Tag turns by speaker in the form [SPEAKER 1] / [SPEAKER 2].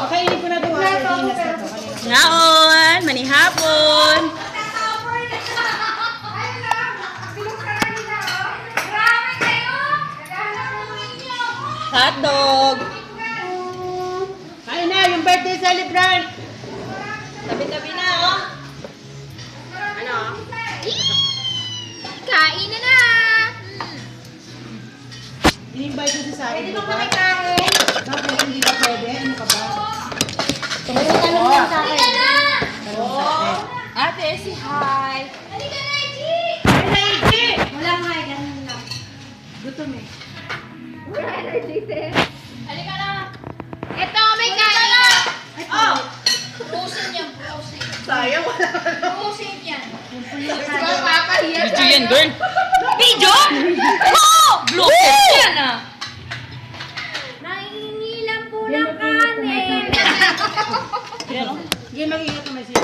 [SPEAKER 1] Kainin ko na ito.
[SPEAKER 2] Ngaon, manihapon. Hotdog.
[SPEAKER 1] Kain na, yung birthday celebrant.
[SPEAKER 2] Tabi-tabi na, oh. Ano?
[SPEAKER 3] Kain na na!
[SPEAKER 1] In-invite ko si Said.
[SPEAKER 3] Pwede ba kami kain?
[SPEAKER 1] Bakit hindi ka pwede? Ano ka ba?
[SPEAKER 3] Tanong lang sa akin.
[SPEAKER 2] Oh. Ate, si hi.
[SPEAKER 3] Halika na, Iji!
[SPEAKER 1] Kain na, Iji!
[SPEAKER 3] Wala nga, ganun lang.
[SPEAKER 1] Gutom eh.
[SPEAKER 3] Wala energy, te. Halika na! Ito, may kain na!
[SPEAKER 2] Oh.
[SPEAKER 3] Pusin yan, pusin.
[SPEAKER 1] Sayang, wala.
[SPEAKER 3] Pusin yan. Kakahiya
[SPEAKER 2] Video yan, girl. Video? Oh! Blocked yan, ah.
[SPEAKER 3] Nangingilan po ng kanin.
[SPEAKER 1] Sige, mag-ingat naman siya.